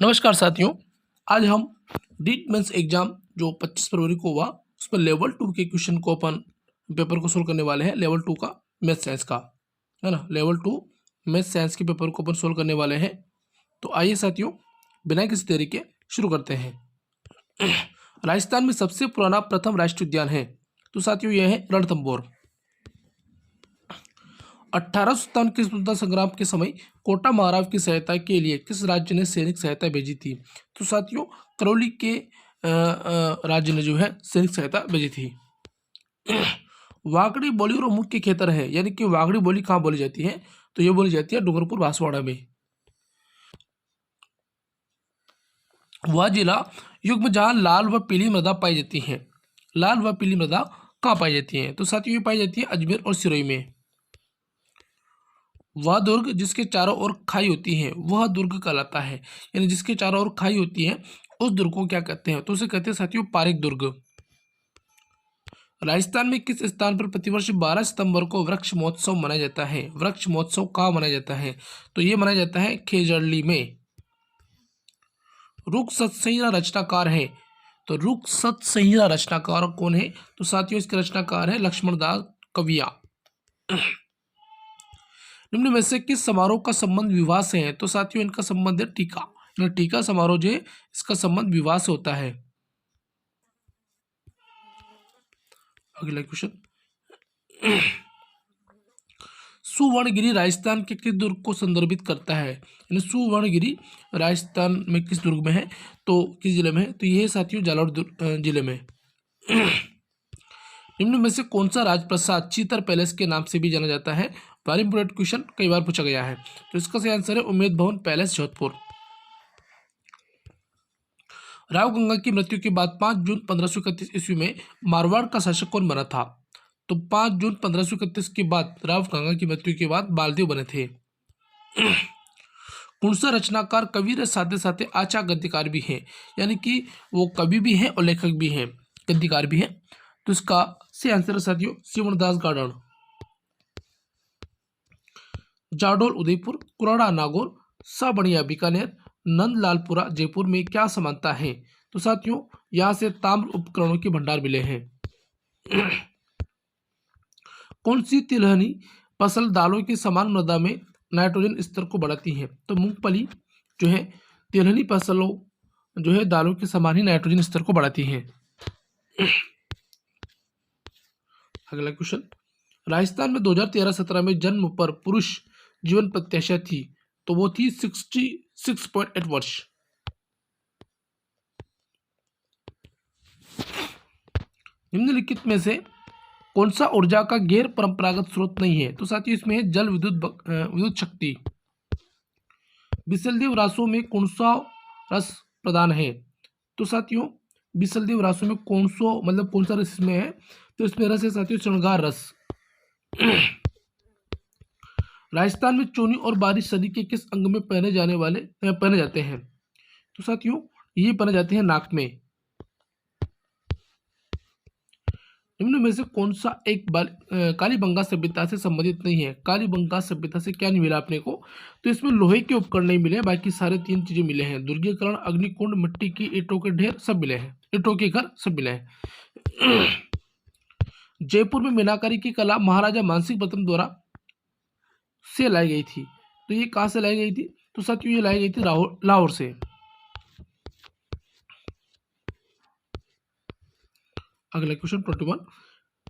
नमस्कार साथियों। आज हम नीट मेंस एग्जाम जो 25 फरवरी को हुआ उस पर लेवल 2 के क्वेश्चन को अपन पेपर को सोल्व करने वाले हैं। लेवल 2 का मैथ साइंस का है ना, लेवल 2 मैथ साइंस के पेपर को अपन सोल्व करने वाले हैं। तो आइए साथियों, बिना किसी देरी के शुरू करते हैं। राजस्थान में सबसे पुराना प्रथम राष्ट्रीय उद्यान है, तो साथियों यह है रणथंभौर। 1857 के स्वतंत्रता संग्राम के समय कोटा महाराव की सहायता के लिए किस राज्य ने सैनिक सहायता भेजी थी? तो साथियों करौली के राज्य ने जो है सैनिक सहायता भेजी थी। वागड़ी बोली और मुख्य क्षेत्र है, यानी कि वागड़ी बोली कहाँ बोली जाती है? तो ये बोली जाती है डूंगरपुर बांसवाड़ा में। वह जिला युग में जहाँ लाल व पीली मृदा पाई जाती है। लाल व पीली मृदा कहाँ पाई जाती है? तो साथियों ये पाई जाती है अजमेर और सिरोही में। वह दुर्ग जिसके चारों ओर खाई होती है वह दुर्ग कहलाता है, यानी जिसके चारों ओर खाई होती है उस दुर्ग को क्या कहते हैं? तो उसे कहते हैं साथियों पारिक दुर्ग। राजस्थान में किस स्थान पर प्रतिवर्ष 12 सितंबर को वृक्ष महोत्सव मनाया जाता है? वृक्ष महोत्सव कहाँ मनाया जाता है? तो ये मनाया जाता है खेजड़ली में। रुक सतसंहिता रचनाकार है, तो रुक सतसंहिता रचनाकार कौन है? तो साथियों इसके रचनाकार है लक्ष्मण दास कविया। निम्न में से किस समारोह का संबंध विवाह से है? तो साथियों इनका संबंध है टीका। टीका समारोह जो है इसका संबंध विवाह से होता है। अगला क्वेश्चन, सुवर्णगिरी राजस्थान के किस दुर्ग को संदर्भित करता है? यानी सुवर्णगिरी राजस्थान में किस दुर्ग में है? तो किस जिले में है? तो यह साथियों जालौर जिले में। निम्न में से कौन सा राजप्रसाद चीतर पैलेस के नाम से भी जाना जाता है? वेरी इंपोर्टेंट क्वेश्चन, कई बार पूछा गया है। तो इसका सही आंसर है उम्मेद भवन पैलेस जोधपुर। राव गंगा की मृत्यु के बाद 5 जून 1531 ईस्वी में मारवाड़ का शासक कौन बना था? तो 5 जून 1531 के बाद राव गंगा की मृत्यु के बाद बालदेव बने थे। कौन सा रचनाकार कवि के साथ साथ आचा गद्यकार भी है, यानी कि वो कवि भी है और लेखक भी है, गद्यकार भी है। तो इसका सही आंसर है साथियों सीवणदास गार्डन। जाडोल उदयपुर, कुराड़ा नागौर, साबणिया बीकानेर, नंदलालपुरा जयपुर में क्या समानता है? तो साथियों यहां से ताम्र उपकरणों के भंडार मिले हैं। कौन सी तिलहनी फसल दालों की समान मृदा में नाइट्रोजन स्तर को बढ़ाती है? तो मूंगफली जो है तिलहनी फसलों जो है दालों के समान ही नाइट्रोजन स्तर को बढ़ाती है। अगला क्वेश्चन, राजस्थान में 2013-17 में जन्म पर पुरुष जीवन प्रत्याशा थी, तो वो थी 66.8 वर्ष। निम्नलिखित में से कौन सा ऊर्जा का गैर परंपरागत स्रोत नहीं है? तो साथियों इसमें है जल विद्युत शक्ति। बिसलदेव रासों में कौन सा रस प्रदान है? तो साथियों बिसलदेव रासों में कौन सा रस इसमें है? तो इसमें रस है साथियों श्रृंगार रस। राजस्थान में चोनी और बारिश सदी के किस अंग में पहने जाते हैं? तो साथियों ये पहने जाते हैं नाक में। निम्न में से कौन सा एक कालीबंगा सभ्यता से संबंधित नहीं है? कालीबंगा सभ्यता से क्या नहीं मिला अपने को? तो इसमें लोहे के उपकरण नहीं मिले, बाकी सारे 3 चीजें मिले हैं। दुर्गीकरण, अग्निकुंड, मिट्टी की ईंटों के ढेर सब मिले हैं, ईंटों के घर सब मिले हैं। जयपुर में मीनाकारी की कला महाराजा मानसिंह प्रथम द्वारा से लाई गई थी, तो ये कहां से लाई गई थी? तो साथियों ये लाई गई थी लाहौर से। अगला क्वेश्चन 21,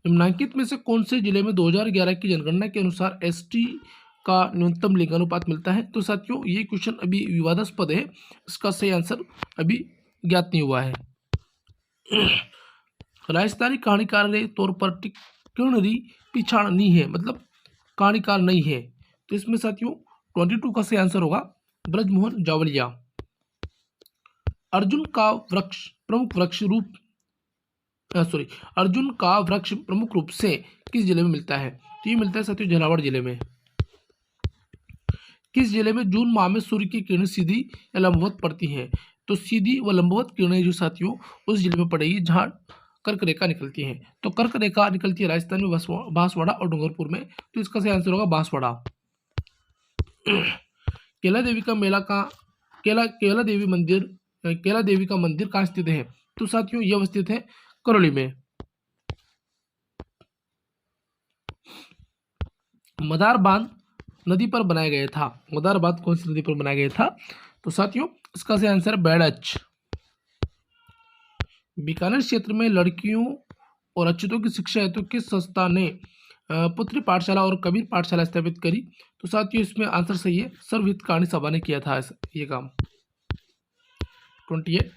निम्नलिखित में से कौन से जिले में 2011 की जनगणना के अनुसार एसटी का न्यूनतम लिंगानुपात मिलता है? तो साथियों ये क्वेश्चन अभी विवादास्पद है, इसका सही आंसर अभी ज्ञात नहीं हुआ है। राजस्थानी कहानीकार के तौर पर किणरी पिछाड़नी है, मतलब कहानीकार नहीं है, तो इसमें साथियों 22 का सही आंसर होगा ब्रजमोहन जावलिया। अर्जुन का वृक्ष प्रमुख प्रमुख रूप से किस जिले में मिलता है? तो ये मिलता है साथियों झालावाड़ जिले में। किस जिले में जून माह में सूर्य की किरणें सीधी या लंबवत पड़ती हैं? तो सीधी व लंबवत किरणें जो साथियों उस जिले में पड़ेगी जहां कर्क रेखा निकलती है। तो कर्क रेखा निकलती है राजस्थान में बांसवाड़ा और डूंगरपुर में, तो इसका सही आंसर होगा बांसवाड़ा। केला देवी का मेला का केला देवी मंदिर, केला देवी का मंदिर कहाँ स्थित है? तो साथियों यह स्थित है करौली में। मदार बांध नदी पर बनाया गया था। मदार बांध कौन सी नदी पर बनाया गया था? तो साथियों इसका सही आंसर है बैड़च। बीकानेर क्षेत्र में लड़कियों और अछूतों की शिक्षा हेतु किस संस्था ने पुत्री पाठशाला और कबीर पाठशाला स्थापित करी? तो साथियों इसमें आंसर सही है सर्वहित कहानी सभा ने किया था ये काम। 28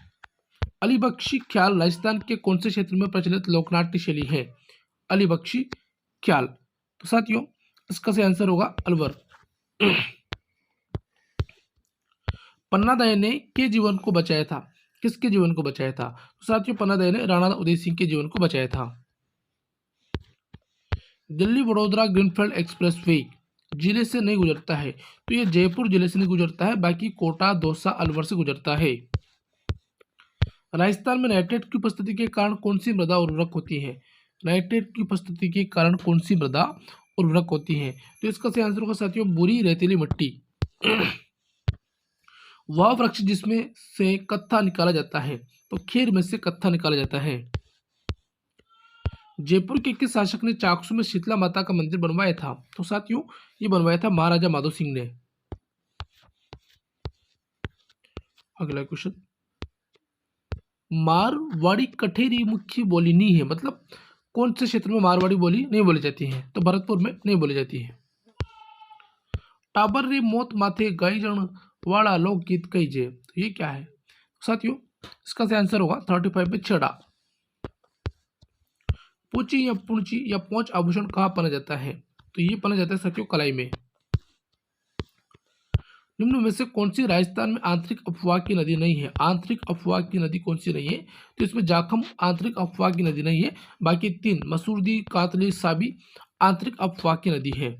अली बख्शी ख्याल राजस्थान के कौन से क्षेत्र में प्रचलित लोकनाट्य शैली है? अली बख्शी ख्याल। तो साथियों इसका सही आंसर होगा अलवर। पन्ना दया ने के जीवन को बचाया था? किसके जीवन को बचाया था? तो साथियों पन्ना दया ने राणा उदय सिंह के जीवन को बचाया था। दिल्ली वडोदरा ग्रीनफील्ड एक्सप्रेसवे जिले से नहीं गुजरता है, तो ये जयपुर जिले से नहीं गुजरता है, बाकी कोटा, दौसा, अलवर से गुजरता है। राजस्थान में नाइट्रेट की उपस्थिति के कारण कौन सी मृदा उर्वरक होती है? नाइट्रेट की उपस्थिति के कारण कौन सी मृदा उर्वरक होती है? तो इसका सही आंसर होगा साथियों बुरी रेतीली मिट्टी। वह वृक्ष जिसमें से कत्था निकाला जाता है, तो खेर में से कत्था निकाला जाता है। जयपुर के किस शासक ने चाकसू में शीतला माता का मंदिर बनवाया था? तो साथियों ये बनवाया था महाराजा माधो सिंह ने। अगला क्वेश्चन, मारवाड़ी कठेरी मुख्य बोली नहीं है, मतलब कौन से क्षेत्र में मारवाड़ी बोली नहीं बोली जाती है? तो भरतपुर में नहीं बोली जाती है। टाबर रे मौत माथे गाई जन वाला लोकगीत कही जे, तो ये क्या है? साथियों इसका सही आंसर होगा 35 पे छड़ा। पूंची या पुंची या पोंच आभूषण कहाँ पहना जाता है? तो ये पहना जाता है साथियों कलाई में। निम्न में से कौन सी राजस्थान में आंतरिक अफवाह की नदी नहीं है? आंतरिक अफवाह की नदी कौन सी नहीं है? तो इसमें जाखम आंतरिक अफवाह की नदी नहीं है, बाकी तीन मसूरदी, कातली, साबी आंतरिक अफवाह की नदी है।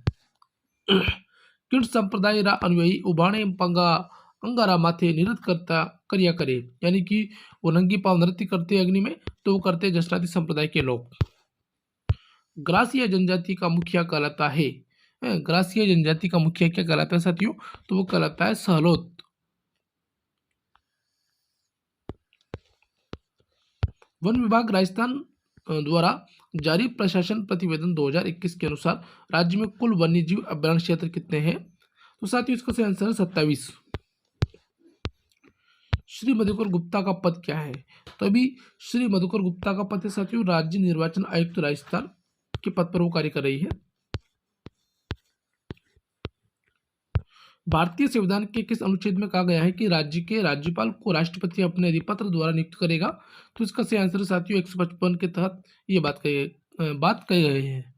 किण संप्रदाय रा अनुयायी उबाणे पंगा अंगारा माथे नृत्य करता करिया करे, यानी कि वो नंगी पांव नृत्य करते अग्नि में, तो वो करते जसराती संप्रदाय के लोग। ग्रासिया जनजाति का मुखिया कहलाता है, ग्रासिया जनजाति का मुखिया क्या कहलाता है साथियों? तो वो कहलाता है सहलोत। वन विभाग राजस्थान द्वारा जारी प्रशासन प्रतिवेदन 2021 के अनुसार राज्य में कुल वन्यजीव अभ्यारण्य क्षेत्र कितने हैं? तो साथियों इसका सही आंसर है 27। श्री मधुकर गुप्ता का पद क्या है? तो अभी श्री मधुकर गुप्ता का पद है साथियों राज्य निर्वाचन आयुक्त राजस्थान के पद पर वो कार्य कर रही है। भारतीय संविधान के किस अनुच्छेद में कहा गया है कि राज्य के राज्यपाल को राष्ट्रपति अपने अधिपत्र द्वारा नियुक्त करेगा? तो इसका सही आंसर साथियों 155 के तहत ये बात कही गई है।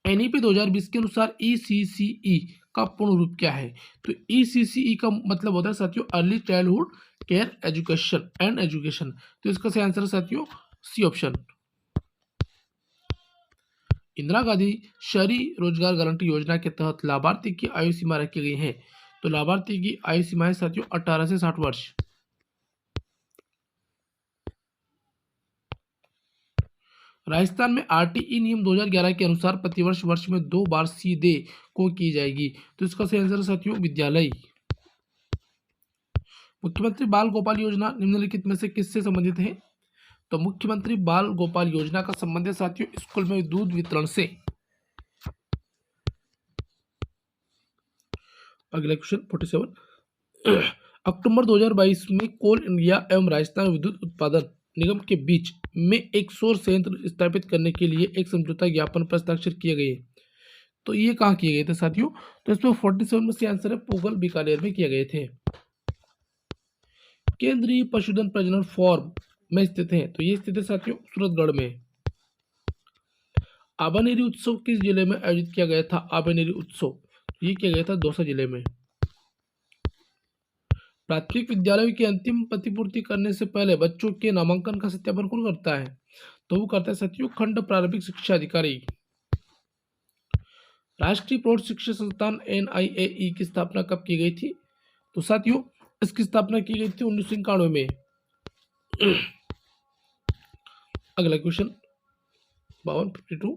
एनईपी 2020 के अनुसार ईसीसीई का पूर्ण रूप क्या है? तो ईसीसीई का मतलब होता है साथियों early childhood care education and education. तो इसका सही आंसर साथियों सी ऑप्शन। इंदिरा गांधी शहरी रोजगार गारंटी योजना के तहत लाभार्थी की आयु सीमा रखी गई है, तो लाभार्थी की आयु सीमा है साथियों 18 से 60 वर्ष। राजस्थान में आरटीई नियम 2011 के अनुसार प्रतिवर्ष वर्ष में 2 बार सीधे को की जाएगी, तो इसका सही आंसर साथियों विद्यालय। मुख्यमंत्री बाल गोपाल योजना निम्नलिखित में से किससे संबंधित है? तो मुख्यमंत्री बाल गोपाल योजना का संबंध है साथियों स्कूल में दूध वितरण से। अगला क्वेश्चन 47, अक्टूबर 2022 में कोल इंडिया एवं राजस्थान विद्युत उत्पादन निगम के बीच में एक सौर संयंत्र स्थापित करने के लिए एक समझौता ज्ञापन पर हस्ताक्षर किए गए, तो ये कहाँ किए गए थे साथियों? तो इसमें 47 में से आंसर है पूगल बीकानेर में किए गए थे। केंद्रीय पशुधन प्रजनन फॉर्म में स्थित है, तो ये स्थित है साथियों सूरतगढ़ में। आबानेरी उत्सव किस जिले में आयोजित किया गया था? आबानेरी उत्सव ये किया गया था दौसा जिले में। प्राथमिक विद्यालयों की अंतिम प्रतिपूर्ति करने से पहले बच्चों के नामांकन का सत्यापन कौन करता है? तो वो करता है साथियों खंड प्रारंभिक शिक्षा अधिकारी। राष्ट्रीय प्रौढ़ शिक्षा संस्थान NIAE की स्थापना कब की गई थी? तो साथियों इसकी स्थापना की गई थी 1991 में। अगला क्वेश्चन 52,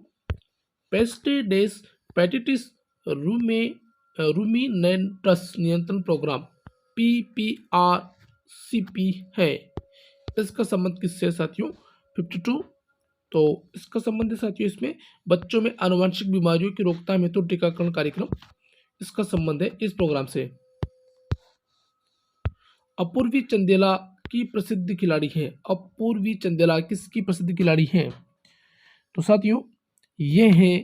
पेस्टेडेस पैटिटिस रूमे रूमिनेंटस नियंत्रण प्रोग्राम PPRCP है। इसका संबंध किससे है साथियों? 52। तो इसका संबंध है साथियों इसमें बच्चों में आनुवंशिक बीमारियों की रोकथाम हेतु टीकाकरण कार्यक्रम, इसका संबंध है इस प्रोग्राम से। अपूर्वी चंदेला की प्रसिद्ध खिलाड़ी है। अपूर्वी चंदेला किसकी प्रसिद्ध खिलाड़ी है? तो साथियों ये है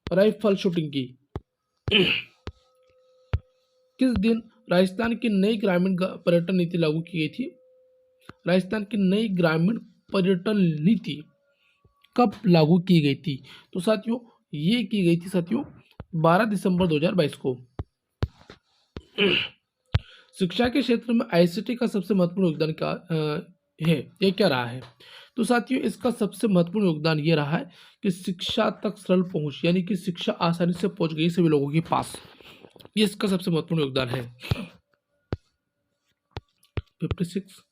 राइफल शूटिंग की। किस दिन राजस्थान की नई ग्रामीण पर्यटन नीति लागू की गई थी? राजस्थान की नई ग्रामीण पर्यटन नीति कब लागू की गई थी? तो साथियों ये की गई थी साथियों 12 दिसंबर 2022 को। शिक्षा के क्षेत्र में आईसीटी का सबसे महत्वपूर्ण योगदान क्या है? ये क्या रहा है? तो साथियों इसका सबसे महत्वपूर्ण योगदान ये रहा है कि शिक्षा तक सरल पहुंच, यानी कि शिक्षा आसानी से पहुंच गई सभी लोगों के पास, ये इसका सबसे महत्वपूर्ण योगदान है। 56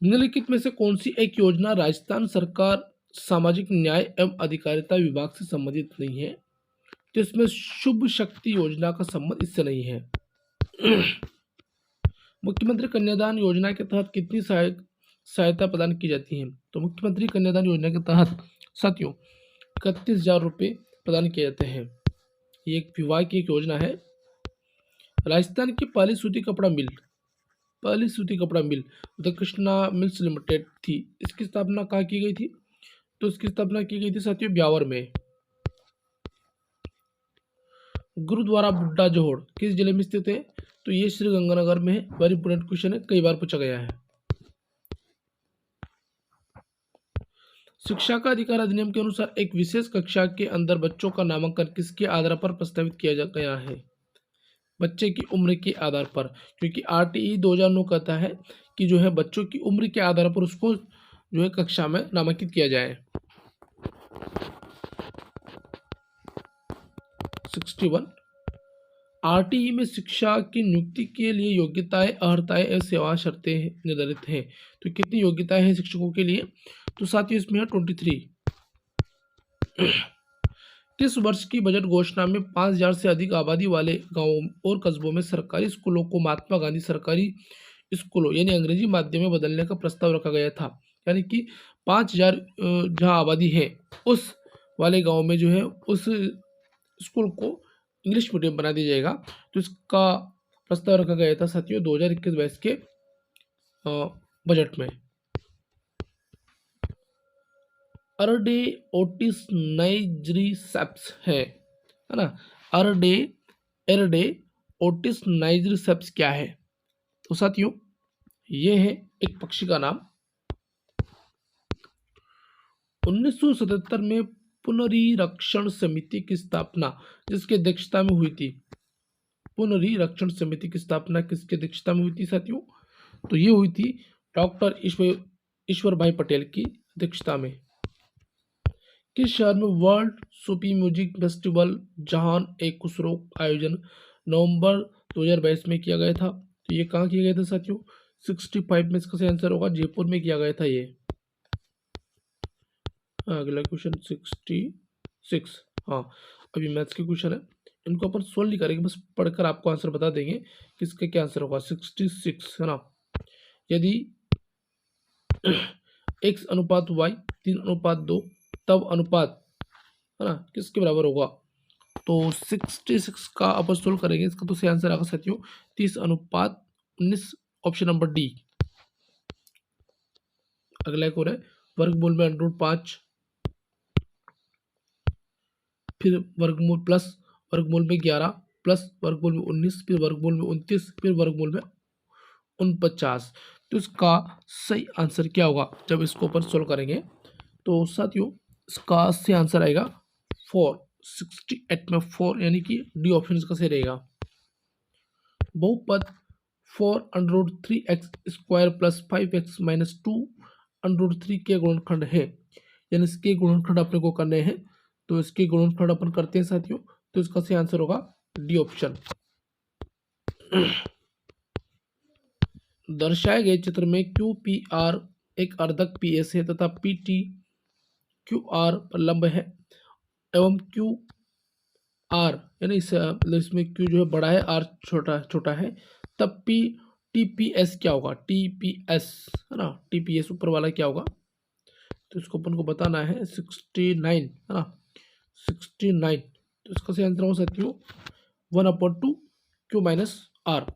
निम्नलिखित में से कौन सी एक योजना राजस्थान सरकार सामाजिक न्याय एवं अधिकारिता विभाग से संबंधित नहीं है? तो इसमें शुभ शक्ति योजना का संबंध इससे नहीं है। मुख्यमंत्री कन्यादान योजना के तहत कितनी सहायता प्रदान की जाती है? तो मुख्यमंत्री कन्यादान योजना के तहत साथियों 31,000 रुपये प्रदान किए जाते हैं। ये एक विभाग की एक योजना है। राजस्थान की पहली सूती कपड़ा मिल द कृष्णा मिल्स लिमिटेड थी। इसकी स्थापना कहाँ की गई थी? तो इसकी स्थापना की गई थी साथियों ब्यावर में। गुरुद्वारा बुड्ढा जोहड़ किस जिले में स्थित है? तो ये श्री गंगानगर में है। वेरी इंपोर्टेंट क्वेश्चन है, कई बार पूछा गया है। शिक्षा का अधिकार अधिनियम के अनुसार एक विशेष कक्षा के अंदर बच्चों का नामांकन किसके आधार पर प्रस्तावित किया गया है? बच्चे की उम्र के आधार पर, क्योंकि RTE 2009 कहता है कि जो है बच्चों की उम्र के आधार पर उसको जो है कक्षा में नामांकित किया जाए। 61 RTE में शिक्षा की नियुक्ति के लिए योग्यताएं, अर्हताएं एवं सेवा शर्तें निर्धारित हैं। तो कितनी योग्यताएं हैं शिक्षकों के लिए? तो साथियों इसमें है 23। किस वर्ष की बजट घोषणा में 5,000 से अधिक आबादी वाले गांवों और कस्बों में सरकारी स्कूलों को महात्मा गांधी सरकारी स्कूलों यानी अंग्रेजी माध्यम में बदलने का प्रस्ताव रखा गया था? यानी कि 5,000 जहाँ आबादी है उस वाले गांव में जो है उस स्कूल को इंग्लिश मीडियम बना दिया जाएगा। तो इसका प्रस्ताव रखा गया था साथियों 2021-22 के बजट में। अरडे ओटिस नाइजरीसेप्स है ना? एरडे ओटिस नाइजरीसेप्स क्या है? तो साथियों ये है एक पक्षी का नाम। 1977 में पुनरीरक्षण समिति की स्थापना जिसकी अध्यक्षता में हुई थी? पुनरीरक्षण समिति की स्थापना किसकी अध्यक्षता में हुई थी साथियों? तो ये हुई थी डॉक्टर ईश्वर भाई पटेल की अध्यक्षता में। किस शहर में वर्ल्ड सूफी म्यूजिक फेस्टिवल जहान ए खुसरो आयोजन नवंबर 2022 में किया गया था? तो ये कहाँ किया गया था साथियों? 65 में इसका सही आंसर होगा जयपुर में किया गया था ये। अगला क्वेश्चन 66। हाँ अभी मैथ्स के क्वेश्चन है, इनको अपन सोल्व नहीं करेंगे, बस पढ़कर आपको आंसर बता देंगे किसका क्या आंसर होगा। 66 है ना? यदि x अनुपात y 3:2 तब अनुपात है ना किसके बराबर होगा? तो 66 का अपन सोल्व करेंगे, इसका तो सही आंसर आएगा साथियों 30:19 ऑप्शन नंबर डी। अगला एक और है वर्गमूल में √5 फिर वर्गमूल प्लस वर्गमूल में 11 प्लस वर्गमूल में 19 फिर वर्गमूल में 29 फिर वर्गमूल में 49। तो इसका सही आंसर क्या होगा जब इसको अपन सोल्व करेंगे? तो साथियों इसका सही आंसर आएगा 4। 68 में 4 यानी कि डी ऑप्शन इसका सही रहेगा। बहुपद 4√3x² + 5x - 2√3 के गुणनखंड है, यानी इसके गुणनखंड अपने को करने हैं। तो इसके गुणनखंड अपन करते हैं साथियों, तो इसका सही आंसर होगा डी ऑप्शन। दर्शाए गए चित्र में QPR एक अर्धक PS है तथा PT QR पर लंब है एवं आर यानी मतलब इसमें क्यू जो है बड़ा है, आर छोटा छोटा है, तब पी टी पी एस क्या होगा, टी पी एस है ना, टी पी एस ऊपर वाला क्या होगा, तो इसको अपन को बताना है 69 है ना, 69। तो इसका सही आंसर हो सकती हो 1/2 क्यू माइनस आर।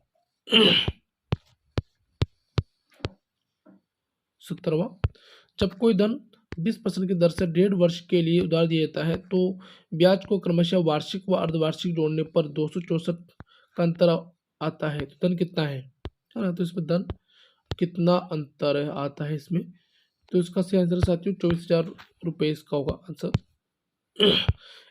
17वां, जब कोई धन 20% की दर से 1.5 वर्ष के लिए उधार दिया जाता है तो ब्याज को क्रमशः वार्षिक व अर्धवार्षिक जोड़ने पर 264 का अंतर आता है, तो धन कितना है ना, तो इसमें धन कितना अंतर आता है इसमें, तो इसका सही आंसर साथियों 24,000 रुपये इसका होगा आंसर।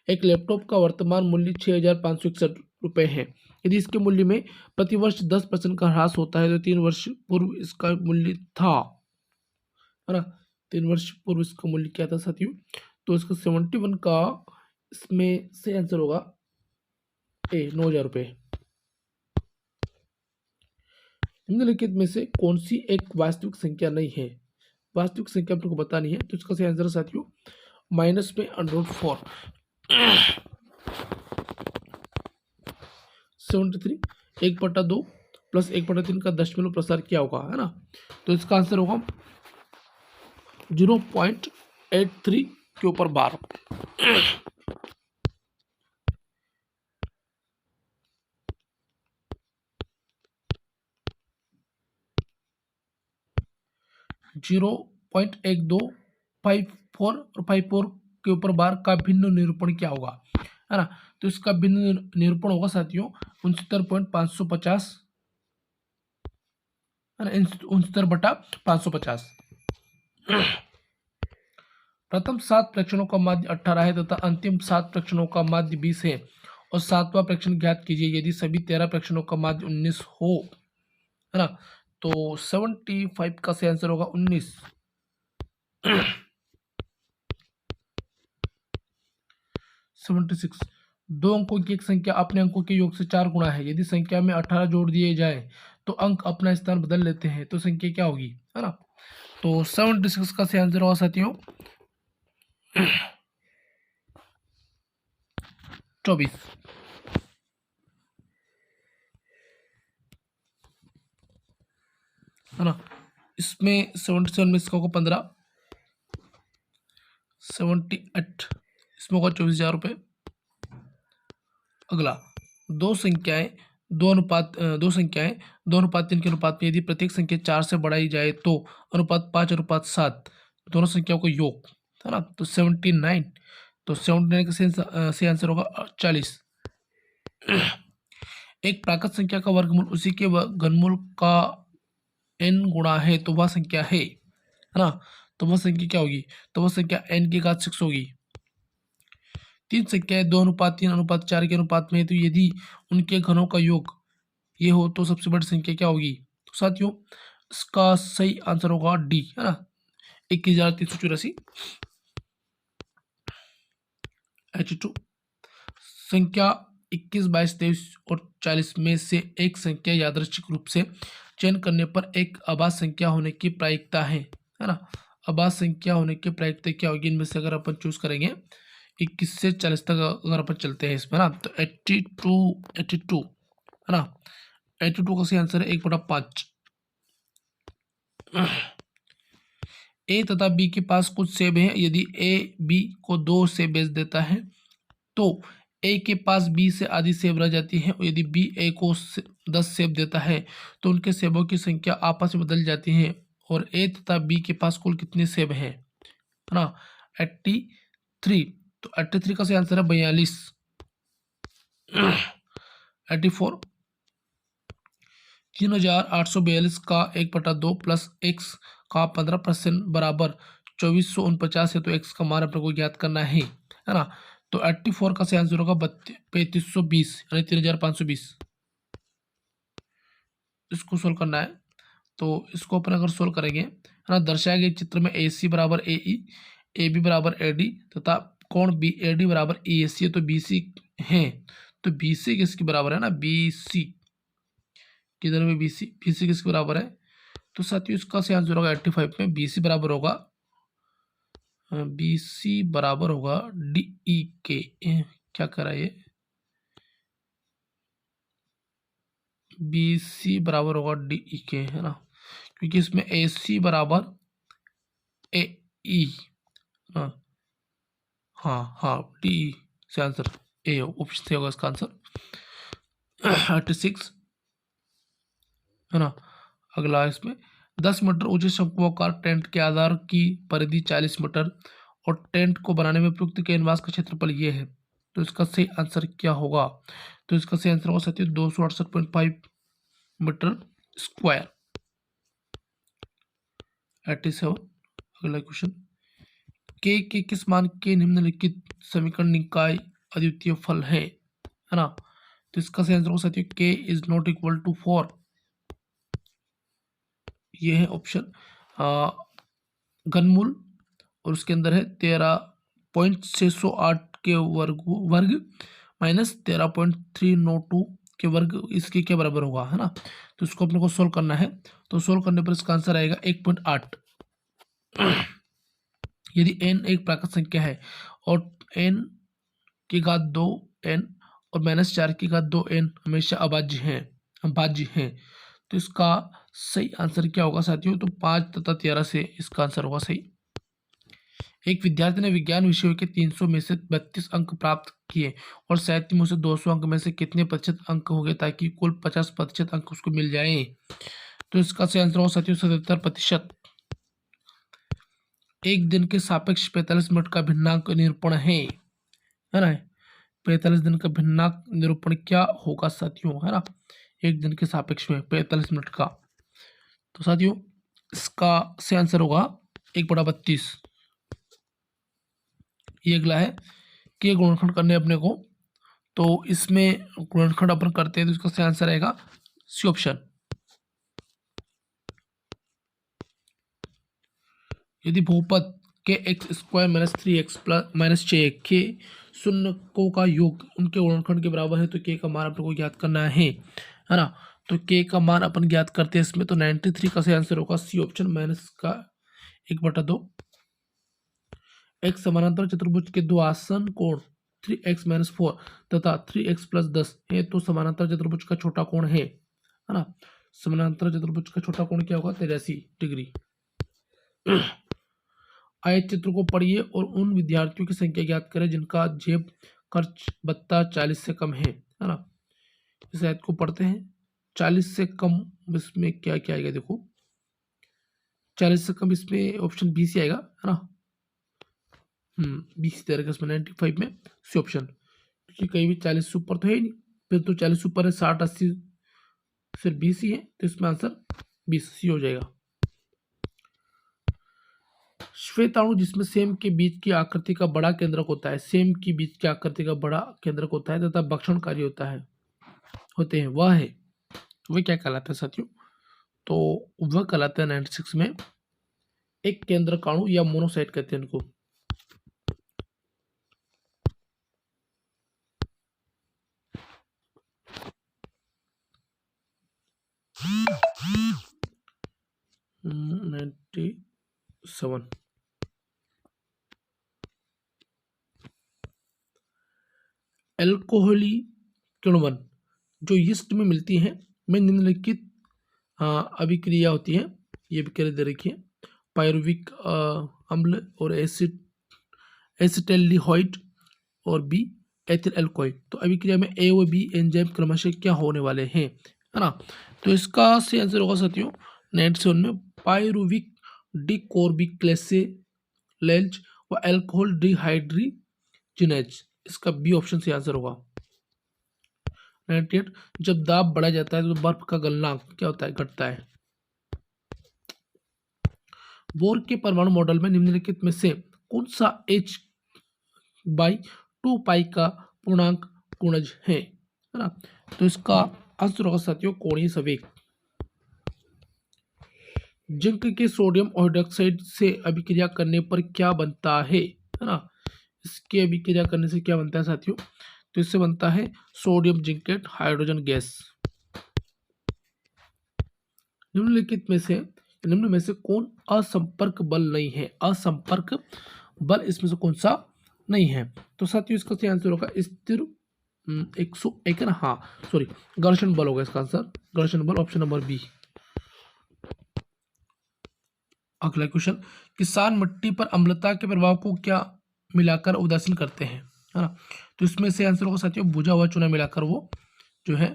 एक लैपटॉप का वर्तमान मूल्य 6,561 रुपये है। यदि इसके मूल्य में प्रतिवर्ष 10% का ह्रास होता है तो 3 वर्ष पूर्व इसका मूल्य था, है ना, 3 वर्ष पूर्व इसका मूल्य क्या था साथियों, तो इसका 71 का इसमें सही आंसर होगा 9,000 रुपये। निम्नलिखित में से कौन सी एक वास्तविक संख्या नहीं है, वास्तविक संख्या आपको बतानी है, तो इसका सही आंसर साथियों माइनस में √4 73 1/2 प्लस 1/3 का दशमलव प्रसार क्या होगा, है ना, तो इसका आंसर होगा 0.83 के ऊपर बार। जीरो 0.1254 और 54 के ऊपर बार का भिन्न निरूपण क्या होगा, है ना, तो इसका भिन्न निरूपण होगा साथियों 69.550, है ना, 69/550। प्रथम 7 प्रेक्षणों का माध्य 18 है तथा अंतिम 7 प्रेक्षणों का माध्य 20 है और 7वां प्रेक्षण ज्ञात कीजिए यदि सभी 13 प्रेक्षणों का माध्य 19 हो, है ना, तो 75 का सही आंसर होगा 19। 76, 2 अंकों की एक संख्या अपने अंकों के योग से 4 गुना है, यदि संख्या में 18 जोड़ दिए जाए तो अंक अपना स्थान बदल लेते हैं, तो संख्या क्या होगी, है ना, तो 76 का सही आंसर होगा साथियों 24, है ना, इसमें 77 में इसका होगा 15, 78 इसमें होगा 24,000 रुपये। अगला, दो संख्याएं 2:3 के अनुपात में यदि प्रत्येक संख्या 4 से बढ़ाई जाए तो अनुपात 5:7 दोनों संख्याओं का योग, है ना, तो 79, तो 79 का सही आंसर होगा 40। एक प्राकृत संख्या का वर्गमूल उसी के घनमूल का n गुणा है तो वह संख्या है ना, तो वह संख्या क्या होगी, तो वह संख्या n की घात 6 होगी। 3 संख्याएं 2:3:4 के अनुपात में है तो यदि उनके घनों का योग ये हो तो सबसे बड़ी संख्या क्या होगी, तो साथियों इसका सही आंसर होगा डी, है ना, 21,384। H2 संख्या 21, 22, 23 और 40 में से एक संख्या यादृच्छिक रूप से चयन करने पर एक अभाज्य संख्या होने की प्रायिकता है ना, अभाज्य संख्या होने की प्रायिकता क्या होगी, इनमें से अगर अपन चूज करेंगे 21 से 40 तक अगर अपन चलते हैं इसमें ना, तो 82 है ना, 82 का सही आंसर है 1/5। ए तथा बी के पास कुछ सेब हैं, यदि ए बी को 2 सेब बेच देता है तो ए के पास बी से आधी सेब रह जाती है और यदि बी ए को 10 सेब देता है तो उनके सेबों की संख्या आपस में बदल जाती है और ए तथा बी के पास कुल कितने सेब हैं, है ना, 83, तो 83 का सही आंसर है 42। 84, 3,842 का 1/2 प्लस एक्स का 15% बराबर 2,449 है, तो एक्स का मान अपने को ज्ञात करना है ना, तो 84 का सही आंसर होगा 3,520 यानी 3,520। इसको सोल्व करना है, तो इसको अपन अगर सोल्व करेंगे, है ना, दर्शाए गए चित्र में ए सी बराबर ए ई, ए बी बराबर ए डी तथा कोण बी ए डी बराबर ई ए सी है, तो बी सी है, तो बी सी किसके बराबर है ना, बी सी किधर में बी सी किसके बराबर है, तो साथियों इसका सही आंसर होगा 85 में बी सी बराबर होगा डी ई के, क्या करा ये बी सी बराबर होगा डी ई के, है ना, क्योंकि इसमें ए सी बराबर ए ई, हाँ हाँ हाँ, डी ई से आंसर ए ऑप्शन से होगा इसका आंसर 36, है ना। अगला इसमें 10 मीटर ऊंचे शंक्वाकार टेंट के आधार की परिधि 40 मीटर और टेंट को बनाने में प्रयुक्त कैनवास का क्षेत्रफल ये है, तो इसका सही आंसर क्या होगा? तो इसका सही आंसर होगा साथियों 268.5 मीटर स्क्वायर। 87। अगला क्वेश्चन, के किस मान के निम्नलिखित समीकरण निकाय अद्वितीय फल है ना। तो इसका सही आंसर होगा साथियों के इज नॉट इक्वल टू 4। ये है ऑप्शन घनमूल, और उसके अंदर है 13.608 के वर्ग माइनस 13.392 के वर्ग, इसके क्या बराबर होगा, है ना। तो इसको अपने को सोल्व करना है, तो सोल्व करने पर इसका आंसर आएगा 1.8। यदि n एक प्राकृत संख्या है और n की घात 2n और -4 की घात 2n हमेशा अभाज्य हैं, तो इसका सही आंसर क्या होगा साथियों? तो 5 तथा 13 से इसका आंसर होगा सही। एक विद्यार्थी ने विज्ञान विषयों के 300 में से 32 अंक प्राप्त किए और साहित्य में उसे 200 अंक में से कितने प्रतिशत अंक हो गए ताकि कुल 50% अंक उसको मिल जाए? तो इसका सही आंसर होगा साथियों 77%। एक दिन के सापेक्ष 45 मिनट का भिन्नांक निरूपण है ना। 45 दिन का भिन्नांक निरूपण क्या होगा साथियों, है ना, एक दिन के सापेक्ष में 45 मिनट का। तो साथियों इसका सही आंसर होगा 1/32। ये अगला है कि गुणनखंड करने अपने को, तो इसमें गुणनखंड अपन करते हैं, तो इसका सही आंसर आएगा सी ऑप्शन। यदि बहुपद के एक्स स्क्वायर -3x प्लस -6 के शून्यकों का योग उनके गुणनखंड के बराबर है, तो के का मान अपने को ज्ञात करना है ना। तो के का मान अपन ज्ञात करते हैं इसमें, तो 93 का सही आंसर होगा सी ऑप्शन, माइनस का 1/2। एक समानांतर चतुर्भुज के दो आसन कोण 3x - 4 तथा 3x + 10 है, तो समानांतर चतुर्भुज का छोटा कोण है ना। समानांतर चतुर्भुज का छोटा कोण क्या होगा? 83 डिग्री। आयत चित्र को पढ़िए और उन विद्यार्थियों की संख्या ज्ञात करें जिनका जेब खर्च भत्ता 40 से कम है ना। इस आयत को पढ़ते हैं। 40 से कम इसमें क्या क्या आएगा? देखो 40 से कम इसमें ऑप्शन बी से आएगा, है ना। बी सी तरीके इसमें 95 में सी ऑप्शन, क्योंकि कहीं भी 40 से ऊपर तो है ही नहीं, फिर तो 40 से ऊपर है 60 80 फिर 20 ही है, तो इसमें आंसर 20 सी हो जाएगा। श्वेताणु जिसमें सेम के बीच की आकृति का बड़ा केंद्रक होता है, सेम के बीच की आकृति का बड़ा केंद्रक होता है तथा भक्षणकारी होते हैं, वह क्या कहलाता है साथियों? तो वह कहलाता है 96 में एक केंद्रकाणु या मोनोसाइट कहते हैं इनको। सेवन। एल्कोहली किण्वन जो यीस्ट में मिलती हैं में निम्नलिखित अभिक्रिया होती है, ये अभिक्रिया दे रखी है। पायरुविक अम्ल और एसिटाल्डिहाइड और बी एथिल एल्कोहल। तो अभिक्रिया में ए और बी एंजाइम क्रमशः क्या होने वाले हैं, है ना। तो इसका सही आंसर होगा साथियों 97 में पायरुविक डिकोर्बिक्लेसेलेज व एल्कोहल डिहाइड्रोजिनेज। इसका बी ऑप्शन से आंसर होगा। 98 जब दाब बढ़ा जाता है तो बर्फ का गलनांक क्या होता है? घटता है। बोर के परमाणु मॉडल में निम्नलिखित में से कौन सा H/2 पाई का पूर्णांक गुणज है ना। तो इसका आंसर होगा साथियों कोणीय संवेग। जिंक के सोडियम हाइड्रोक्साइड से अभिक्रिया करने पर क्या बनता है ना। इसके अभिक्रिया करने से क्या बनता है साथियों? तो इससे बनता है सोडियम जिंकेट हाइड्रोजन गैस। निम्न में से कौन असंपर्क बल नहीं है? असंपर्क बल इसमें से कौन सा नहीं है? तो साथियों इसका सही आंसर होगा स्थिर 101 है ना, हाँ सॉरी, घर्षण बल होगा इसका आंसर, घर्षण बल, ऑप्शन नंबर बी। अगला क्वेश्चन, किसान मिट्टी पर अम्लता के प्रभाव को क्या मिलाकर उदासीन करते हैं, है ना। तो इसमें से आंसर होगा साथियों भुजा हुआ चूना मिलाकर वो जो है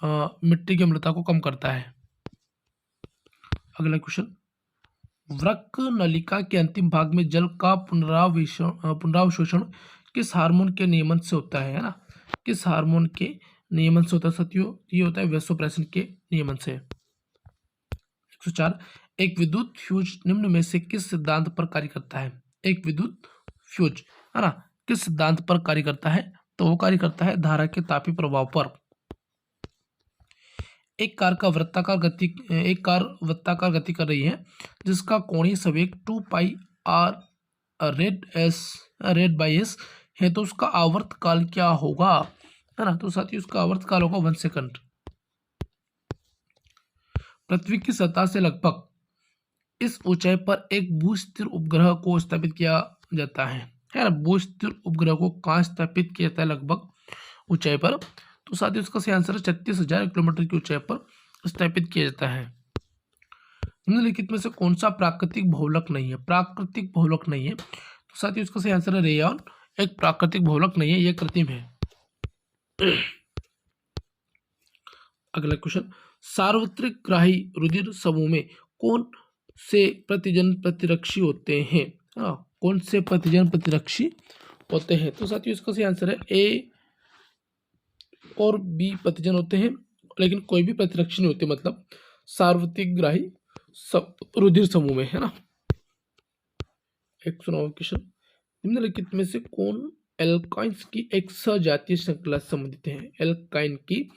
मिट्टी की अम्लता को कम करता है। अगला क्वेश्चन, वृक्क नलिका के अंतिम भाग में जल का पुनरावशोषण किस हार्मोन के नियमन से होता है ना, किस हार्मोन के नियमन से होता है साथियों, ये होता है वैसोप्रेसिन के नियमन से। 104, एक विद्युत फ्यूज निम्न में से किस सिद्धांत पर कार्य करता है, एक विद्युत फ्यूज है ना किस सिद्धांत पर कार्य करता है, तो वो कार्य करता है धारा के तापीय प्रभाव पर। एक कार वृत्ताकार गति कर रही है जिसका कोणीय संवेग 2 पाई आर रेड बाई एस है, तो उसका आवर्त काल क्या होगा, है ना। तो साथ ही उसका आवर्त काल होगा 1 सेकंड। पृथ्वी की सतह से लगभग इस ऊंचाई पर एक भूस्थिर उपग्रह को स्थापित किया जाता है ना। भूस्थिर उपग्रह को कहाँ स्थापित किया जाता है, लगभग ऊंचाई पर, तो साथ ही उसका सही आंसर है 36,000 किलोमीटर की ऊंचाई पर स्थापित किया जाता है। निम्नलिखित में से कौन सा प्राकृतिक बहुलक नहीं है, प्राकृतिक बहुलक नहीं है, तो साथ ही उसका सही आंसर है रेयॉन, एक प्राकृतिक बहुलक नहीं है, यह कृत्रिम है। अगला क्वेश्चन, सार्वत्रिक ग्राही रुधिर समूह में कौन से प्रतिजन प्रतिरक्षी होते हैं, कौन से प्रतिजन प्रतिरक्षी होते हैं, तो साथियों इसका सही आंसर है ए और बी प्रतिजन होते हैं, लेकिन कोई भी प्रतिरक्षी नहीं होते, मतलब सार्वत्रिक ग्राही रुधिर समूह में, है ना। 109 क्वेश्चन, निम्नलिखित में से कौन एल्काइंस की एक सजातीय श्रृंखला से संबंधित है, एल्काइन की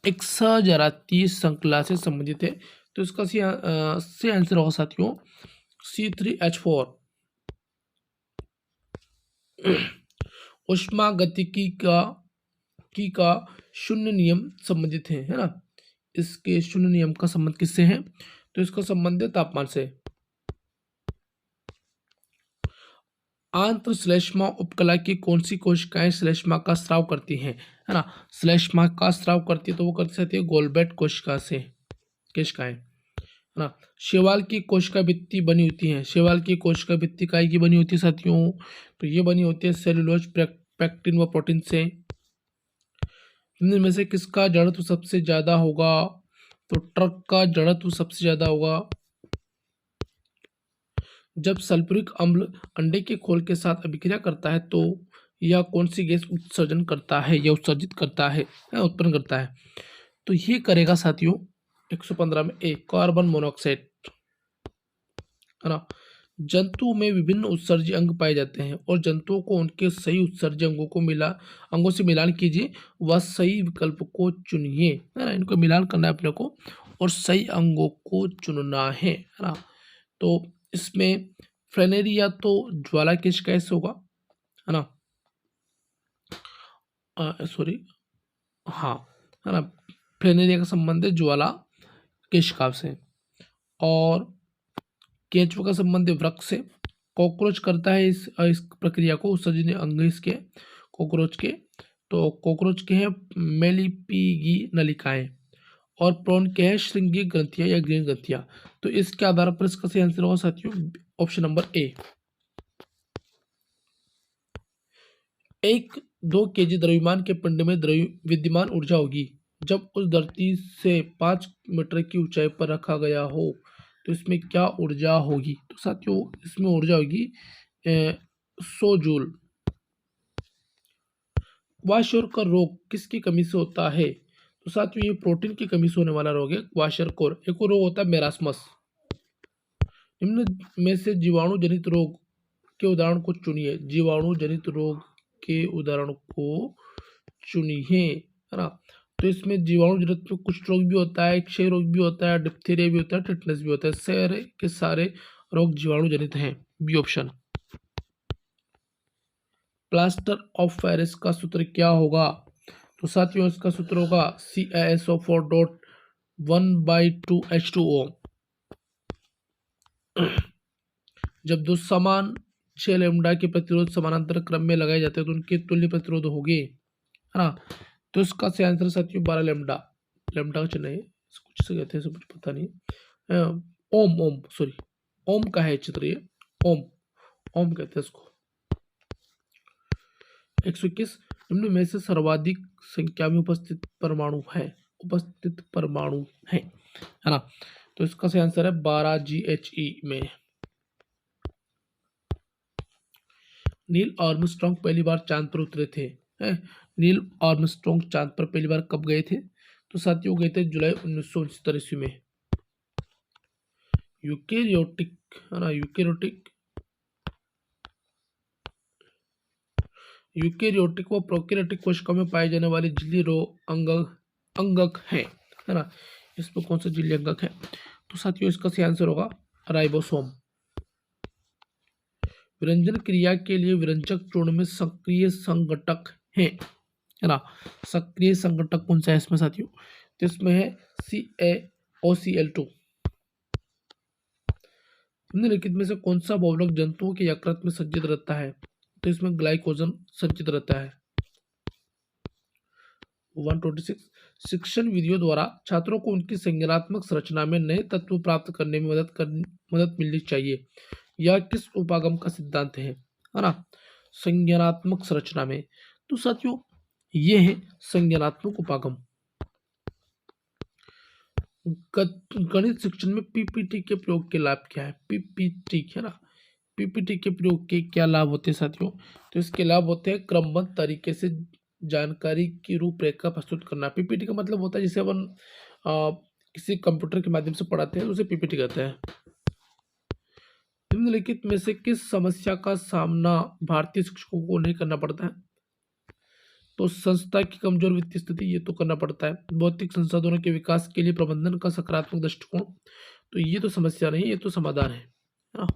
एक सजातीय श्रृंखला से संबंधित है, तो इसका से आंसर होगा साथियों C3H4। उष्मागतिकी का शून्य नियम संबंधित है ना, इसके शून्य नियम का संबंध किससे है, तो इसका संबंध है तापमान से। आंत्र श्लेष्मा उपकला की कौन सी कोशिकाएं श्लेष्मा का स्राव करती हैं, है ना, श्लेष्मा का स्राव करती है, तो वो करती रहती है गोल्बेट कोशिका से कोशिकाएं, है ना। शैवाल की कोशिका भित्ति बनी होती है, शैवाल की कोशिका भित्ति काय की बनी होती है साथियों, तो ये बनी होती है सेलुलोज पेक्टिन व प्रोटीन से। इनमें से किसका जड़त्व सबसे ज्यादा होगा, तो ट्रक का जड़त्व सबसे ज्यादा होगा। जब सल्फ्यूरिक अम्ल अंडे के खोल के साथ अभिक्रिया करता है तो यह कौन सी गैस उत्सर्जन करता है, यह उत्सर्जित करता है, उत्पन्न करता है, तो ये करेगा साथियों 115 में ए कार्बन मोनोऑक्साइड, है ना। जंतु में विभिन्न उत्सर्जी अंग पाए जाते हैं और जंतुओं को उनके सही उत्सर्जी अंगों से मिलान कीजिए व सही विकल्प को चुनिए, है ना। इनको मिलान करना है अपने को और सही अंगों को चुनना है ना। तो इसमें फ्लेनेरिया तो ज्वाला कोशिका से होगा, है ना, सॉरी हाँ, है ना, फ्लेनेरिया का संबंध है ज्वाला कोशिका से, और केंचुआ का संबंध है वृक्क से। कॉकरोच करता है इस प्रक्रिया को, उत्सर्जनीय अंग इसके कॉकरोच के, तो कॉकरोच के हैं मेलिपिगी नलिकाएं, और प्रॉन के हैं श्रृंगी ग्रंथियां या ग्रीन ग्रंथियां, तो इसके आधार पर इसका सही आंसर होगा साथियों ऑप्शन नंबर ए। 1-2 kg द्रव्यमान के पिंड में विद्यमान ऊर्जा होगी जब उस धरती से 5 मीटर की ऊंचाई पर रखा गया हो, तो इसमें क्या ऊर्जा होगी, तो साथियों इसमें ऊर्जा होगी 100 जूल। क्वाशोरकर रोग किसकी कमी से होता है, तो साथियों ये प्रोटीन की कमी से होने वाला रोग है क्वाशोरकर। एक और रोग होता है मेरास्मस। निम्न में से जीवाणु जनित रोग के उदाहरण को चुनिए, जीवाणु जनित रोग के उदाहरण को चुनिए, है ना। तो इसमें जीवाणु जनित में कुछ रोग भी होता है, क्षय रोग भी होता है, डिप्थीरिया भी होता है, टिटनेस भी होता है, सारे के सारे रोग जीवाणु जनित हैं, B option. Plaster of Paris का सूत्र क्या होगा, तो साथियों इसका सूत्र होगा CaSO4.1/2H2O। जब दो समान 6 लैम्डा के प्रतिरोध समानांतर क्रम में लगाए जाते हैं तो उनके तुल्य प्रतिरोध होंगे, है ना। तो इसका सही आंसर साथियों 12 लेमडा, लेमडा का चिन्ह है, कुछ से कहते हैं, सब कुछ पता नहीं है। ओम, ओम सॉरी, ओम का है चित्र ये, ओम, ओम कहते हैं इसको। 121 निम्न में से सर्वाधिक संख्या में उपस्थित परमाणु है, उपस्थित परमाणु है ना। तो इसका सही आंसर है 12 GHE में। नील आर्मस्ट्रांग पहली बार चांद पर उतरे थे, हैं? नील आर्मस्ट्रांग चांद पर पहली बार कब गए थे? तो साथियों गए थे जुलाई 1969 ईस्वी में। यूकेरियोटिक, है ना, यूकेरियोटिक व प्रोकैरियोटिक कोशिकाओं में पाए जाने वाले झिल्ली रो अंगक है ना। इसमें कौन सा झिल्ली अंगक है? तो साथियों इसका सही आंसर होगा राइबोसोम। विरंजन क्रिया के लिए विरंजक चूर्ण में सक्रिय संघटक है ना। सक्रिय संघटक कौन सा है इसमें साथियों? तो इसमें है CaOCl2। निम्नलिखित में से कौन सा बहुलक जंतुओं के यकृत में संचित रहता है? तो इसमें ग्लाइकोजन संचित रहता है। 126 शिक्षण विधियों द्वारा छात्रों को उनकी संज्ञानात्मक संरचना में नए तत्व प्राप्त करने में मदद मिलनी चाहिए। यह किस उपागम का सिद्धांत है ना? संज्ञानात्मक संरचना में। तो साथियों ये है संज्ञानात्मक उपागम। गणित शिक्षण में पीपीटी के प्रयोग के लाभ क्या है? पीपीटी है ना, पीपीटी के प्रयोग के क्या लाभ होते हैं साथियों? तो इसके लाभ होते हैं क्रमबद्ध तरीके से जानकारी की रूपरेखा प्रस्तुत करना। पीपीटी का मतलब होता है जिसे अपन किसी कंप्यूटर के माध्यम से पढ़ाते हैं, उसे पीपीटी कहते हैं। निम्नलिखित में से किस समस्या का सामना भारतीय शिक्षकों को नहीं करना पड़ता है? तो संस्था की कमजोर वित्तीय स्थिति, ये तो करना पड़ता है। भौतिक संसाधनों के विकास के लिए प्रबंधन का सकारात्मक दृष्टिकोण, तो ये तो समस्या नहीं, ये तो समाधान है ना।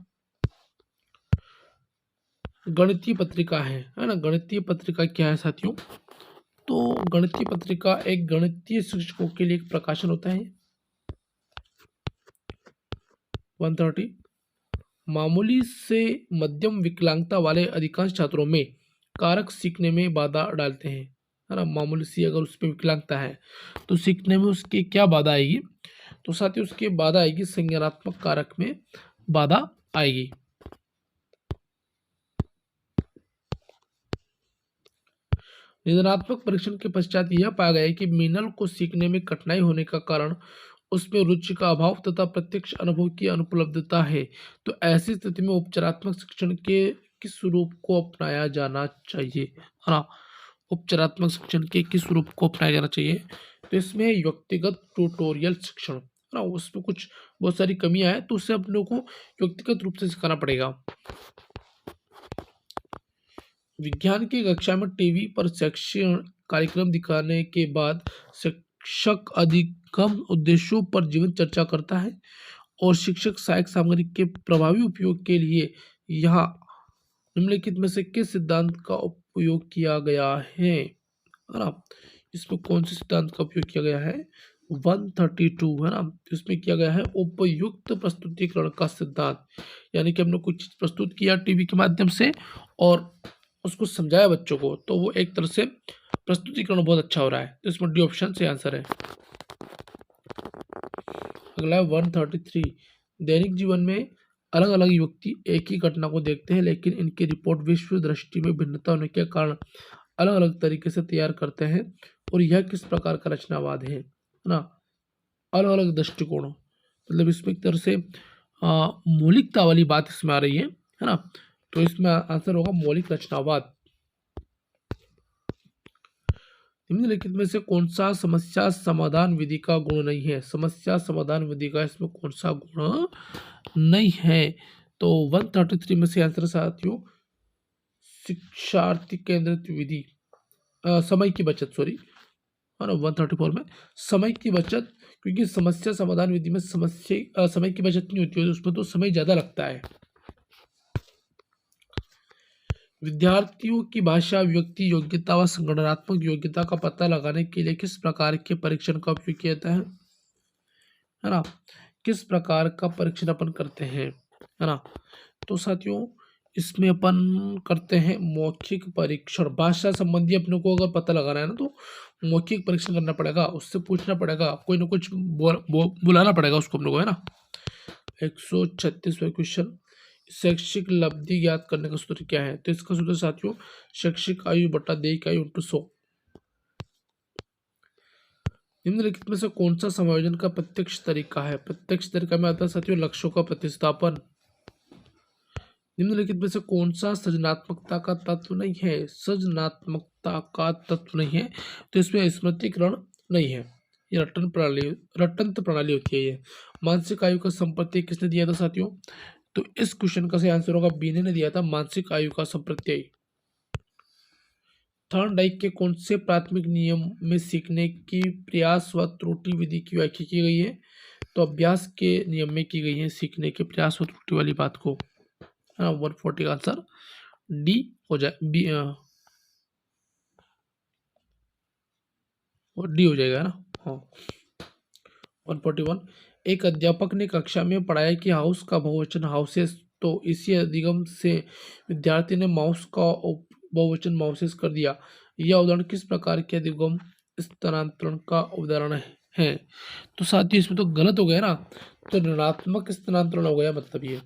गणितीय पत्रिका है ना। गणितीय पत्रिका क्या है साथियों? तो गणितीय पत्रिका एक गणितीय शिक्षकों के लिए एक प्रकाशन होता है। 130 मामूली से मध्यम विकलांगता वाले अधिकांश छात्रों में कारक सीखने में बाधा डालते हैं, है ना। मामूली सी अगर उसमें विकलांगता है तो सीखने में उसकी क्या बाधा आएगी? तो साथ ही उसकी बाधा आएगी संज्ञानात्मक कारक में बाधा आएगी। निदानात्मक परीक्षण के पश्चात यह पाया गया कि मीनल को सीखने में कठिनाई होने का कारण उसमें रुचि का अभाव तथा प्रत्यक्ष अनुभव की अनुपलब्धता है। तो ऐसी स्थिति में उपचारात्मक शिक्षण के किस रूप को अपनाया जाना चाहिए, है ना। उपचारात्मक शिक्षण के किस रूप को अपनाया जाना चाहिए? तो इसमें व्यक्तिगत ट्यूटोरियल शिक्षण, है ना। उसमें कुछ बहुत सारी कमियां हैं, तो उससे अपने को व्यक्तिगत रूप से सिखाना पड़ेगा। विज्ञान की कक्षा में टीवी पर शैक्षणिक कार्यक्रम दिखाने के बाद शिक्षक अधिगम उद्देश्यों पर जीवन चर्चा करता है और शिक्षक सहायक सामग्री के प्रभावी उपयोग के लिए यहाँ निम्नलिखित में से किस सिद्धांत का उपयोग किया गया है ना। इसमें कौन से सिद्धांत का उपयोग किया गया है? 132 है ना। इसमें किया गया है उपयुक्त प्रस्तुतिकरण का सिद्धांत, यानी कि हमने कुछ चीज प्रस्तुत किया टीवी के माध्यम से और उसको समझाया बच्चों को, तो वो एक तरह से प्रस्तुतिकरण बहुत अच्छा हो रहा है। तो इसमें डी ऑप्शन से आंसर है। अगला है 133 दैनिक जीवन में अलग अलग व्यक्ति एक ही घटना को देखते हैं, लेकिन इनकी रिपोर्ट विश्व दृष्टि में भिन्नता होने के कारण अलग अलग तरीके से तैयार करते हैं, और यह किस प्रकार का रचनावाद है ना। अलग अलग दृष्टिकोण, मतलब इसमें एक तरह से मौलिकता वाली बात इसमें आ रही है ना। तो इसमें आंसर होगा मौलिक रचनावाद। निम्नलिखित में से कौन सा समस्या समाधान विधि का गुण नहीं है? समस्या समाधान विधि का इसमें कौन सा गुण नहीं है? तो 133 में से आंसर साथियों शिक्षार्थी केंद्रित विधि, समय की बचत, सॉरी, है ना। 134 में समय की बचत, क्योंकि समस्या समाधान विधि में समय की बचत नहीं होती है, उसमें तो समय ज्यादा लगता है। विद्यार्थियों की भाषा व्यक्ति योग्यता व संगठनात्मक योग्यता का पता लगाने के लिए किस प्रकार के परीक्षण का उपयोग किया जाता है ना। किस प्रकार का परीक्षण अपन करते हैं, है ना। तो साथियों इसमें अपन करते हैं मौखिक परीक्षण। भाषा संबंधी अपने को अगर पता लगाना है ना तो मौखिक परीक्षण करना पड़ेगा, उससे पूछना पड़ेगा, कोई ना कुछ बुलाना पड़ेगा उसको अपने को, है ना। 136वां क्वेश्चन, शैक्षिक लब्धि ज्ञात करने का सूत्र क्या है? तो इसका सूत्र साथियों शैक्षिक आयु बटा दैहिक आयु इंटू 100। निम्नलिखित में से कौन सा समायोजन का प्रत्यक्ष तरीका है? प्रत्यक्ष तरीका में आता है साथियों लक्ष्यों का प्रतिस्थापन। निम्नलिखित में से कौन सा सृजनात्मकता का तत्व नहीं है? सृजनात्मकता का तत्व नहीं है तो इसमें स्मृतिकरण नहीं है, ये रटंत प्रणाली होती है। ये मानसिक आयु का संप्रत्यय किसने दिया था साथियों? तो इस क्वेश्चन का सही आंसर होगा बी ने दिया था, मानसिक आयु का संप्रत्यय। थॉर्नडाइक के कौन से प्राथमिक नियम में सीखने की प्रयास व त्रुटि विधि की व्याख्या की गई है? तो अभ्यास के नियम में की गई है सीखने के प्रयास व त्रुटि वाली बात को। 140 का आंसर डी हो जाए, बी डी हो जाएगा ना। हाँ 141, एक अध्यापक ने कक्षा में पढ़ाया कि हाउस का बहुवचन हाउसेस, तो इसी अधिगम से विद्यार्थी ने माउस का बहुवचन माउसेस कर दिया। यह उदाहरण किस प्रकार के अधिगम स्थानांतरण का उदाहरण है? तो साथियों इसमें तो गलत हो गया ना, तो ऋणात्मक स्थानांतरण हो गया मतलब ये।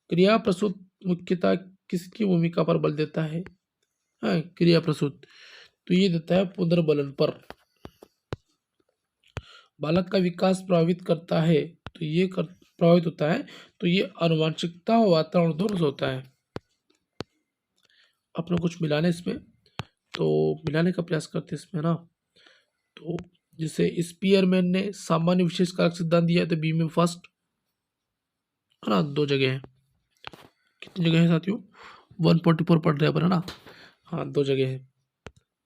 क्रिया प्रसूत मुख्यतः किसकी भूमिका पर बल देता है? हाँ क्रिया प्रसूत, तो ये देता है पुनर्बलन पर। बालक का विकास प्रभावित करता है, तो ये प्रभावित होता है, तो ये आनुवंशिकता और वातावरण दोनों से होता है। अपने कुछ मिलाने इसमें, तो मिलाने का प्रयास करते हैं इसमें ना। तो जैसे स्पीयरमैन ने सामान्य विशेष कारक सिद्धांत दिया, तो बी में फर्स्ट है ना, 2 जगह है। कितनी जगह है साथियों? 144 पढ़ रहे हैं ना। हाँ 2 जगह है,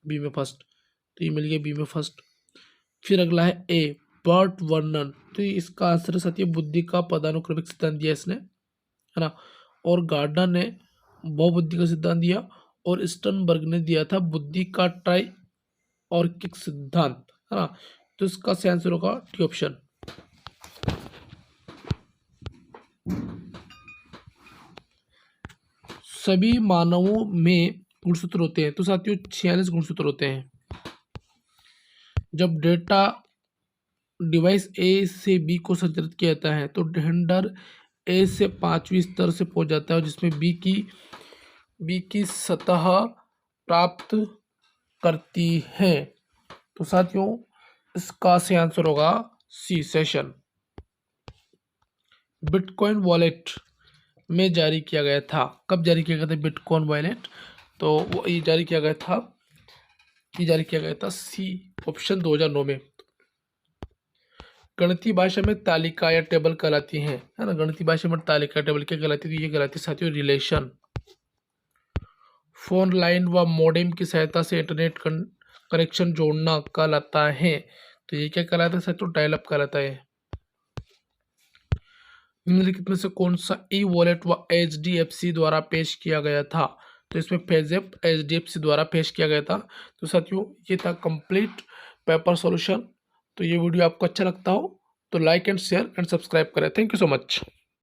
बी में फर्स्ट, तो ये मिल गया बी में फर्स्ट। फिर अगला है ए बर्ट वर्नन, तो इसका आंसर साथियों बुद्धि का पदानुक्रमिक सिद्धांत दिया इसने, है ना। और गार्डनर ने बहुबुद्धि का सिद्धांत दिया, और स्टर्नबर्ग ने दिया था बुद्धि का ट्राई ऑर्किक सिद्धांत, है ना। तो इसका सही आंसर होगा टी ऑप्शन। सभी मानवों में गुणसूत्र होते हैं, तो साथियों 46 गुणसूत्र होते हैं। जब डेटा डिवाइस ए से बी को संचारित किया जाता है तो हैंडलर ए से 5वीं स्तर से पहुंच जाता है, जिसमें बी की सतह प्राप्त करती है। तो साथियों इसका सही आंसर होगा सी सेशन। बिटकॉइन वॉलेट में जारी किया गया था, कब जारी किया गया था बिटकॉइन वॉलेट? तो वो ये जारी किया गया था सी ऑप्शन 2009 में। गणितीय भाषा में तालिका या टेबल कहलाती है ना। गणितीय भाषा में तालिका टेबल क्या कहलाती है? तो ये कहलाती है साथियों रिलेशन। फोन लाइन व मॉडेम की सहायता से इंटरनेट कनेक्शन जोड़ना कहलाता है, तो ये क्या कहलाता है साथियों? डायल अप कहलाता है। निम्नलिखित में से कौन सा ई वॉलेट व HDFC द्वारा पेश किया गया था? तो इसमें फेजेप HDFC द्वारा पेश किया गया था। तो साथियों ये था कंप्लीट पेपर सॉल्यूशन। तो ये वीडियो आपको अच्छा लगता हो तो like and share and subscribe करें। Thank you so much.